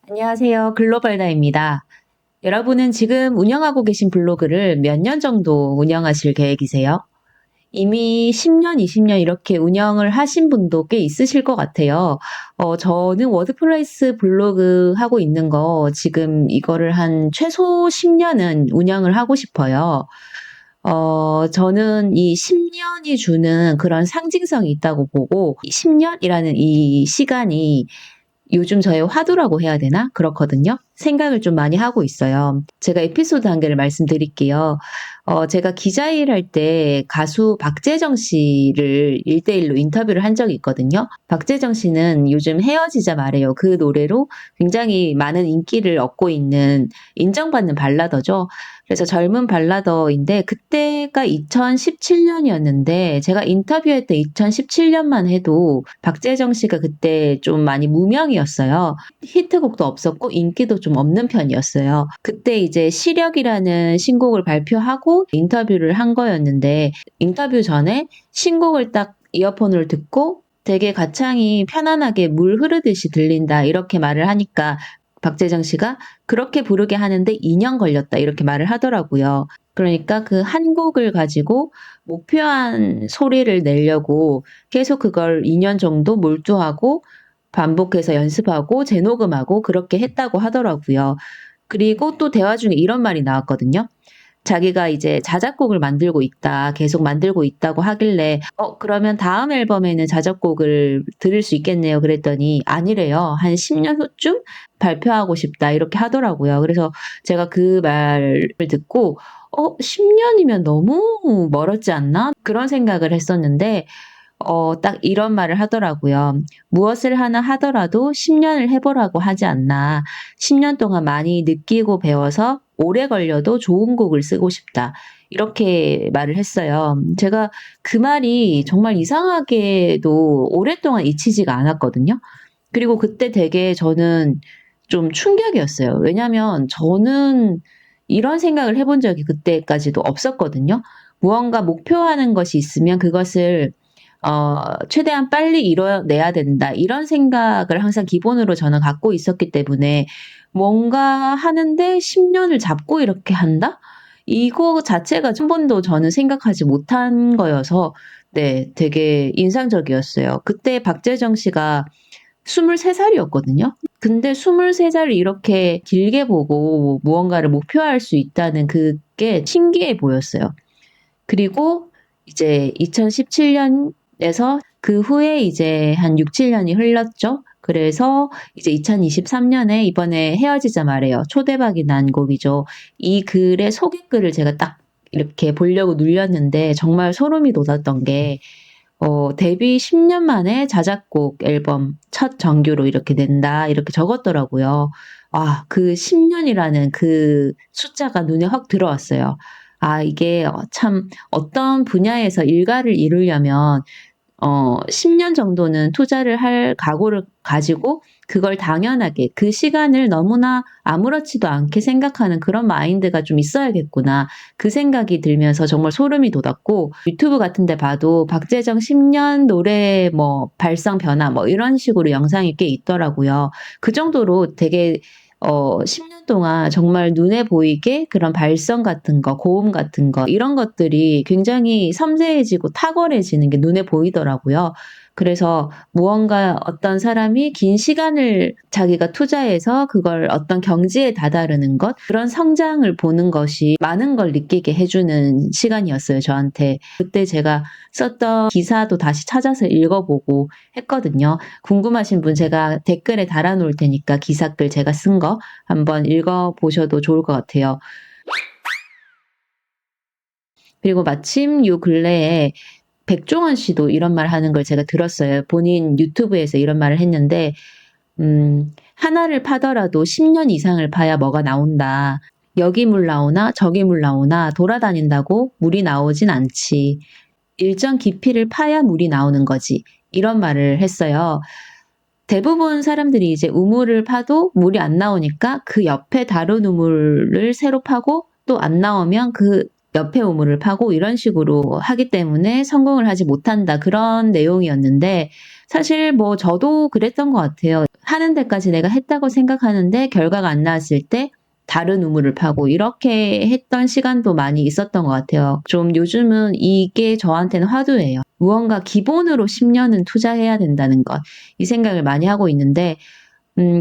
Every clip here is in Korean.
안녕하세요. 글로벌다입니다. 여러분은 지금 운영하고 계신 블로그를 몇 년 정도 운영하실 계획이세요? 이미 10년, 20년 이렇게 운영을 하신 분도 꽤 있으실 것 같아요. 저는 워드프레스 블로그 하고 있는 거 지금 이거를 한 최소 10년은 운영을 하고 싶어요. 저는 이 10년이 주는 그런 상징성이 있다고 보고, 10년이라는 이 시간이 요즘 저의 화두라고 해야 되나? 그렇거든요. 생각을 좀 많이 하고 있어요. 제가 에피소드 한 개를 말씀드릴게요. 제가 기자 일할 때 가수 박재정 씨를 1대1로 인터뷰를 한 적이 있거든요. 박재정 씨는 요즘 헤어지자 말해요. 그 노래로 굉장히 많은 인기를 얻고 있는 인정받는 발라더죠. 그래서 젊은 발라더인데 그때가 2017년이었는데 제가 인터뷰할 때 2017년만 해도 박재정 씨가 그때 좀 많이 무명이었어요. 히트곡도 없었고 인기도 좀 없는 편이었어요. 그때 이제 시력이라는 신곡을 발표하고 인터뷰를 한 거였는데 인터뷰 전에 신곡을 딱 이어폰으로 듣고 되게 가창이 편안하게 물 흐르듯이 들린다 이렇게 말을 하니까 박재정 씨가 그렇게 부르게 하는데 2년 걸렸다 이렇게 말을 하더라고요. 그러니까 그 한 곡을 가지고 목표한 소리를 내려고 계속 그걸 2년 정도 몰두하고 반복해서 연습하고 재녹음하고 그렇게 했다고 하더라고요. 그리고 또 대화 중에 이런 말이 나왔거든요. 자기가 이제 자작곡을 만들고 있다, 계속 만들고 있다고 하길래, 그러면 다음 앨범에는 자작곡을 들을 수 있겠네요. 그랬더니 아니래요. 한 10년 후쯤 발표하고 싶다, 이렇게 하더라고요. 그래서 제가 그 말을 듣고, 10년이면 너무 멀었지 않나? 그런 생각을 했었는데, 딱 이런 말을 하더라고요. 무엇을 하나 하더라도 10년을 해보라고 하지 않나. 10년 동안 많이 느끼고 배워서 오래 걸려도 좋은 곡을 쓰고 싶다. 이렇게 말을 했어요. 제가 그 말이 정말 이상하게도 오랫동안 잊히지가 않았거든요. 그리고 그때 되게 저는 좀 충격이었어요. 왜냐면 저는 이런 생각을 해본 적이 그때까지도 없었거든요. 무언가 목표하는 것이 있으면 그것을 최대한 빨리 이뤄내야 된다. 이런 생각을 항상 기본으로 저는 갖고 있었기 때문에 뭔가 하는데 10년을 잡고 이렇게 한다? 이거 자체가 한 번도 저는 생각하지 못한 거여서 네, 되게 인상적이었어요. 그때 박재정 씨가 23살이었거든요. 근데 23살을 이렇게 길게 보고 무언가를 목표할 수 있다는 그게 신기해 보였어요. 그리고 이제 2017년에서 그 후에 이제 한 6, 7년이 흘렀죠. 그래서 이제 2023년에 이번에 헤어지자 말해요. 초대박이 난 곡이죠. 이 글의 소개글을 제가 딱 이렇게 보려고 눌렸는데 정말 소름이 돋았던 게 데뷔 10년 만에 자작곡 앨범 첫 정규로 이렇게 낸다 이렇게 적었더라고요. 그 10년이라는 그 숫자가 눈에 확 들어왔어요. 이게 참 어떤 분야에서 일가를 이루려면 10년 정도는 투자를 할 각오를 가지고 그걸 당연하게 그 시간을 너무나 아무렇지도 않게 생각하는 그런 마인드가 좀 있어야겠구나. 그 생각이 들면서 정말 소름이 돋았고 유튜브 같은 데 봐도 박재정 10년 노래 뭐 발성 변화 뭐 이런 식으로 영상이 꽤 있더라고요. 그 정도로 되게 10년 동안 정말 눈에 보이게 그런 발성 같은 거, 고음 같은 거, 이런 것들이 굉장히 섬세해지고 탁월해지는 게 눈에 보이더라고요. 그래서 무언가 어떤 사람이 긴 시간을 자기가 투자해서 그걸 어떤 경지에 다다르는 것, 그런 성장을 보는 것이 많은 걸 느끼게 해주는 시간이었어요, 저한테. 그때 제가 썼던 기사도 다시 찾아서 읽어보고 했거든요. 궁금하신 분 제가 댓글에 달아놓을 테니까 기사글 제가 쓴 거 한번 읽어보셔도 좋을 것 같아요. 그리고 마침 요 근래에 백종원 씨도 이런 말 하는 걸 제가 들었어요. 본인 유튜브에서 이런 말을 했는데, 하나를 파더라도 10년 이상을 파야 뭐가 나온다. 여기 물 나오나 저기 물 나오나 돌아다닌다고 물이 나오진 않지. 일정 깊이를 파야 물이 나오는 거지. 이런 말을 했어요. 대부분 사람들이 이제 우물을 파도 물이 안 나오니까 그 옆에 다른 우물을 새로 파고 또 안 나오면 그 옆에 우물을 파고 이런 식으로 하기 때문에 성공을 하지 못한다. 그런 내용이었는데 사실 뭐 저도 그랬던 것 같아요. 하는 데까지 내가 했다고 생각하는데 결과가 안 나왔을 때 다른 우물을 파고 이렇게 했던 시간도 많이 있었던 것 같아요. 좀 요즘은 이게 저한테는 화두예요. 무언가 기본으로 10년은 투자해야 된다는 것. 이 생각을 많이 하고 있는데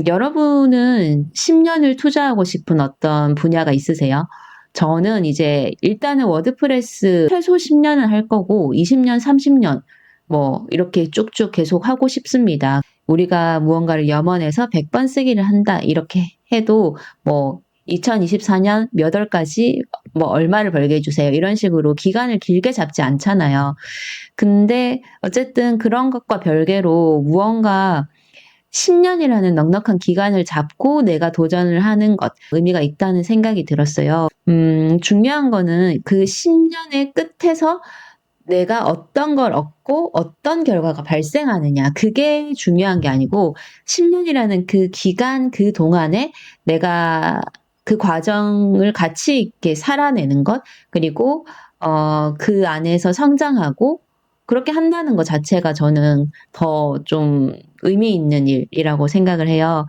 여러분은 10년을 투자하고 싶은 어떤 분야가 있으세요? 저는 이제 일단은 워드프레스 최소 10년은 할 거고 20년, 30년 뭐 이렇게 쭉쭉 계속 하고 싶습니다. 우리가 무언가를 염원해서 100번 쓰기를 한다 이렇게 해도 뭐 2024년 몇 월까지 뭐 얼마를 벌게 해주세요. 이런 식으로 기간을 길게 잡지 않잖아요. 근데 어쨌든 그런 것과 별개로 무언가 10년이라는 넉넉한 기간을 잡고 내가 도전을 하는 것, 의미가 있다는 생각이 들었어요. 중요한 거는 그 10년의 끝에서 내가 어떤 걸 얻고 어떤 결과가 발생하느냐. 그게 중요한 게 아니고 10년이라는 그 기간 그 동안에 내가 그 과정을 가치 있게 살아내는 것, 그리고 그 안에서 성장하고 그렇게 한다는 것 자체가 저는 더 좀 의미 있는 일이라고 생각을 해요.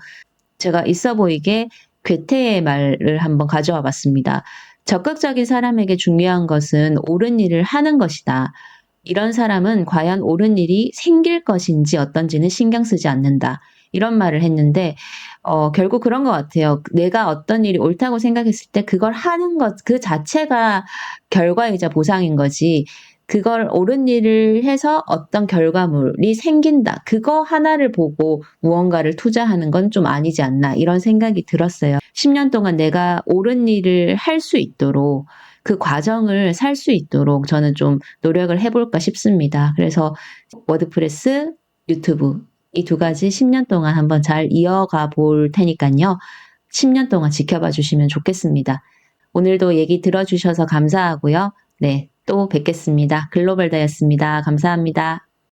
제가 있어 보이게 괴테의 말을 한번 가져와 봤습니다. 적극적인 사람에게 중요한 것은 옳은 일을 하는 것이다. 이런 사람은 과연 옳은 일이 생길 것인지 어떤지는 신경 쓰지 않는다. 이런 말을 했는데 결국 그런 것 같아요. 내가 어떤 일이 옳다고 생각했을 때 그걸 하는 것 그 자체가 결과이자 보상인 거지. 그걸 옳은 일을 해서 어떤 결과물이 생긴다. 그거 하나를 보고 무언가를 투자하는 건 좀 아니지 않나 이런 생각이 들었어요. 10년 동안 내가 옳은 일을 할 수 있도록 그 과정을 살 수 있도록 저는 좀 노력을 해볼까 싶습니다. 그래서 워드프레스, 유튜브 이 두 가지 10년 동안 한번 잘 이어가 볼 테니까요. 10년 동안 지켜봐 주시면 좋겠습니다. 오늘도 얘기 들어주셔서 감사하고요. 네, 또 뵙겠습니다. 글로벌다였습니다. 감사합니다.